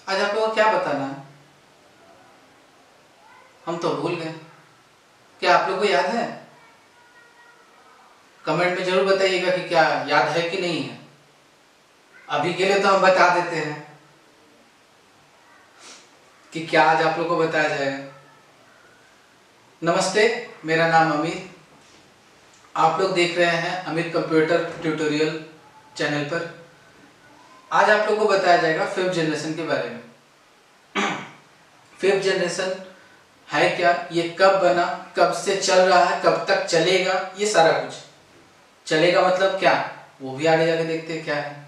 आज आप लोगों को क्या बताना है? हम तो भूल गए। क्या आप लोग को याद है? कमेंट में जरूर बताइएगा कि क्या याद है कि नहीं है। अभी के लिए तो हम बता देते हैं कि क्या आज आप लोग को बताया जाएगा। नमस्ते, मेरा नाम अमित। आप लोग देख रहे हैं अमित कंप्यूटर ट्यूटोरियल चैनल पर। आज आप लोग को बताया जाएगा फिफ्थ जनरेशन के बारे में। फिफ्थ जनरेशन है क्या, ये कब बना, कब से चल रहा है, कब तक चलेगा, ये सारा कुछ। चलेगा मतलब क्या, वो भी आगे जाके देखते हैं क्या है।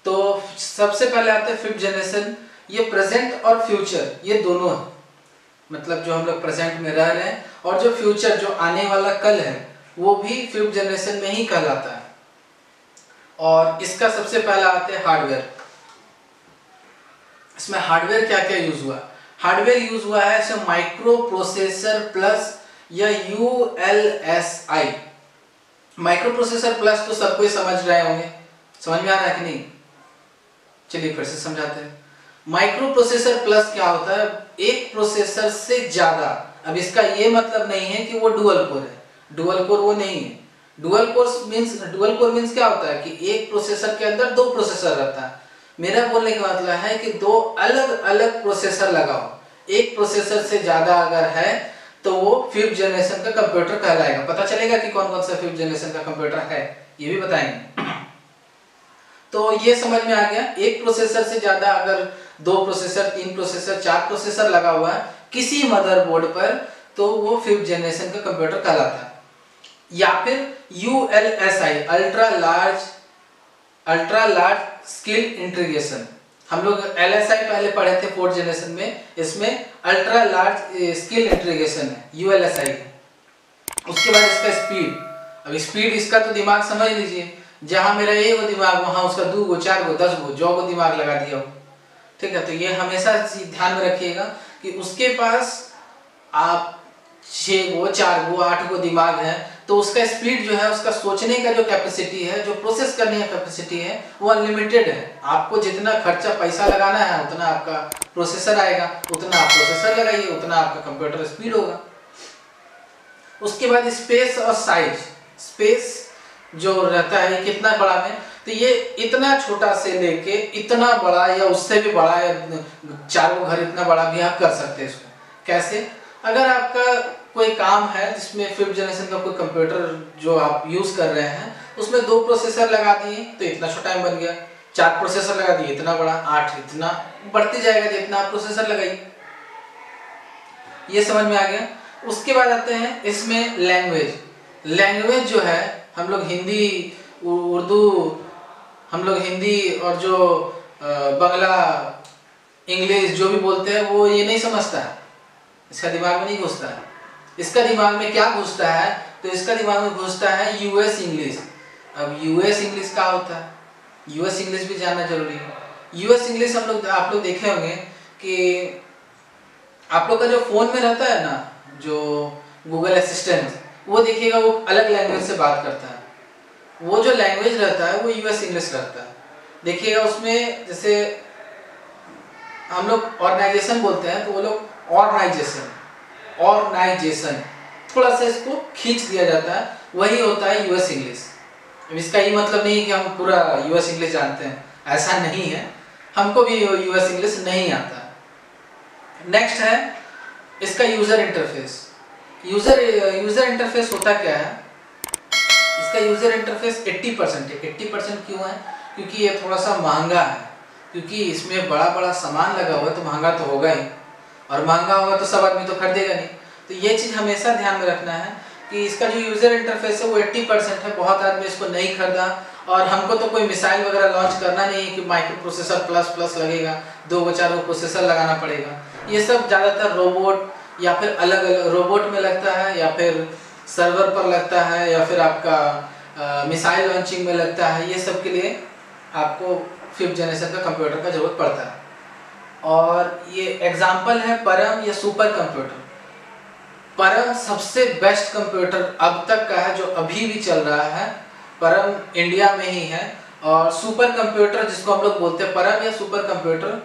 तो सबसे पहले आता है फिफ्थ जनरेशन। ये प्रेजेंट और फ्यूचर ये दोनों है। मतलब जो हम लोग प्रेजेंट में रह रहे हैं और जो फ्यूचर जो आने वाला कल है वो भी फिफ्थ जनरेशन में ही कहलाता है। और इसका सबसे पहला आता है हार्डवेयर। इसमें हार्डवेयर क्या क्या यूज हुआ? हार्डवेयर यूज हुआ है इसमें माइक्रो प्रोसेसर प्लस या ULSI। माइक्रो प्रोसेसर प्लस तो सबको समझ रहे होंगे, समझ में आ रहा है कि नहीं? चलिए फिर से समझाते हैं। माइक्रो प्रोसेसर प्लस क्या होता है? एक प्रोसेसर से ज्यादा। अब इसका ये मतलब नहीं है कि वो डुअल कोर है, डुअल कोर वो नहीं है। डुअल कोर मींस क्या होता है कि एक प्रोसेसर के अंदर दो प्रोसेसर रहता है। मेरा बोलने का मतलब है कि दो अलग अलग प्रोसेसर लगाओ। एक प्रोसेसर से ज्यादा अगर है तो वो फिफ्थ जनरेशन का कंप्यूटर कहलाएगा। पता चलेगा कि कौन कौन सा फिफ्थ जनरेशन का कंप्यूटर है, ये भी बताएंगे। तो ये समझ में आ गया। एक प्रोसेसर से ज्यादा अगर दो प्रोसेसर, तीन प्रोसेसर, चार प्रोसेसर लगा हुआ है किसी मदरबोर्ड पर तो वो फिफ्थ जनरेशन का कंप्यूटर कहलाता है। या फिर ULSI ultra large skill integration. हम लोग LSI पहले पढ़े थे फोर्थ जनरेशन में, इसमें अल्ट्रा लार्ज स्किल इंटीग्रेशन है ULSI। उसके बाद इसका स्पीड। अब स्पीड इसका तो दिमाग समझ लीजिए, जहां मेरा एक गो दिमाग वहां उसका 2 गो 4 गो 10 गो 100 गो दिमाग लगा दिया हो। ठीक है, तो ये हमेशा ध्यान में रखिएगा कि उसके पास आप 6 गो 4 गो 8 गो दिमाग है तो उसका स्पीड जो है, उसका सोचने का जो कैपेसिटी है, जो प्रोसेस करने का कैपेसिटी है वो अनलिमिटेड है। आपको जितना खर्चा पैसा लगाना है उतना आपका प्रोसेसर आएगा, उतना आप प्रोसेसर लगाइए, उतना आपका कंप्यूटर स्पीड होगा। उसके बाद स्पेस और साइज। स्पेस जो रहता है कितना बड़ा में, तो ये इतना छोटा से लेके इतना बड़ा या उससे भी बड़ा या चारों घर इतना बड़ा भी आप कर सकते हैं इसको। कैसे? अगर आपका कोई काम है जिसमें फिफ्थ जनरेशन का कोई कंप्यूटर जो आप यूज कर रहे हैं उसमें 2 प्रोसेसर लगा दिए तो इतना छोटा बन गया, 4 प्रोसेसर लगा दिए इतना बड़ा, 8 इतना बढ़ते जाएगा जितना आप प्रोसेसर लगाइए। ये समझ में आ गया। उसके बाद आते हैं इसमें लैंग्वेज। लैंग्वेज जो है हम लोग हिंदी, उर्दू, हम लोग हिंदी और जो बंगला, इंग्लिश जो भी बोलते हैं वो ये नहीं समझता है, इसका दिमाग में नहीं घुसता है। इसका दिमाग में क्या घुसता है? तो इसका दिमाग में घुसता है US इंग्लिश। अब US इंग्लिश क्या होता है? US इंग्लिश भी जानना जरूरी है। US इंग्लिश आप लोग देखे होंगे कि आप लोग का जो फोन में रहता है ना, जो गूगल असिस्टेंट, वो देखिएगा वो अलग लैंग्वेज से बात करता है। वो जो लैंग्वेज रहता है वो US इंग्लिश रहता है। देखिएगा उसमें जैसे हम लोग ऑर्गेनाइजेशन बोलते हैं तो वो लोग ऑर्गेनाइजेशन थोड़ा सा इसको खींच दिया जाता है, वही होता है US इंग्लिश। इसका ये मतलब नहीं है कि हम पूरा US इंग्लिश जानते हैं, ऐसा नहीं है, हमको भी US इंग्लिश नहीं आता। नेक्स्ट है इसका यूजर इंटरफेस। यूजर इंटरफेस होता क्या है? इसका यूजर इंटरफेस 80% है। 80% क्यों है? क्योंकि ये थोड़ा सा महंगा है, क्योंकि इसमें बड़ा बड़ा सामान लगा हुआ है तो महंगा तो होगा ही, और महंगा होगा तो सब आदमी तो खरीदेगा नहीं। तो ये चीज़ हमेशा ध्यान में रखना है कि इसका जो यूजर इंटरफेस है वो 80% है। बहुत आदमी इसको नहीं खरीदा, और हमको तो कोई मिसाइल वगैरह लॉन्च करना नहीं है कि माइक्रो प्रोसेसर प्लस लगेगा, 2 गो 4 गो प्रोसेसर लगाना पड़ेगा। ये सब ज़्यादातर रोबोट या फिर अलग अलग रोबोट में लगता है, या फिर सर्वर पर लगता है, या फिर आपका मिसाइल लॉन्चिंग में लगता है। ये सब के लिए आपको फिफ्थ जनरेशन का कंप्यूटर का जरूरत पड़ता है। और ये एग्जाम्पल है परम या सुपर कंप्यूटर। परम सबसे बेस्ट कंप्यूटर अब तक का है जो अभी भी चल रहा है, परम इंडिया में ही है। और सुपर कंप्यूटर जिसको हम लोग बोलते हैं परम या सुपर कंप्यूटर,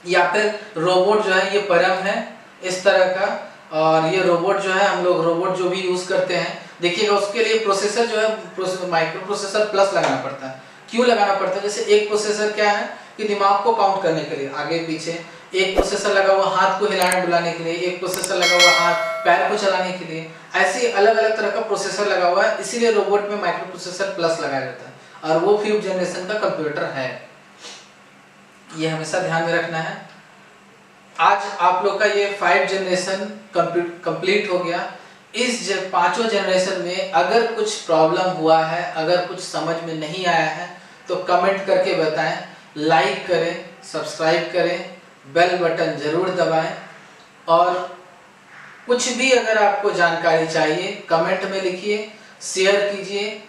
या फिर रोबोट जो है ये परम है इस तरह का। और ये रोबोट जो है हम लोग रोबोट जो भी यूज करते हैं, देखिएगा उसके लिए प्रोसेसर जो है माइक्रो प्रोसेसर प्लस लगाना पड़ता है। क्यों लगाना पड़ता है? जैसे एक प्रोसेसर क्या है कि दिमाग को काउंट करने के लिए आगे पीछे, एक प्रोसेसर लगा हुआ हाथ को हिलाने डुलाने के लिए, एक प्रोसेसर लगा हुआ हाथ पैर को चलाने के लिए, ऐसे अलग अलग तरह का प्रोसेसर लगा हुआ है, इसीलिए रोबोट में माइक्रो प्रोसेसर प्लस लगाया जाता है। और वो 5th जनरेशन का कंप्यूटर है, ये हमेशा ध्यान में रखना है। आज आप लोग का ये 5 जनरेशन कंप्लीट हो गया। इस पांचों जनरेशन में अगर कुछ प्रॉब्लम हुआ है, अगर कुछ समझ में नहीं आया है तो कमेंट करके बताएं, लाइक करें, सब्सक्राइब करें, बेल बटन जरूर दबाएं। और कुछ भी अगर आपको जानकारी चाहिए कमेंट में लिखिए, शेयर कीजिए।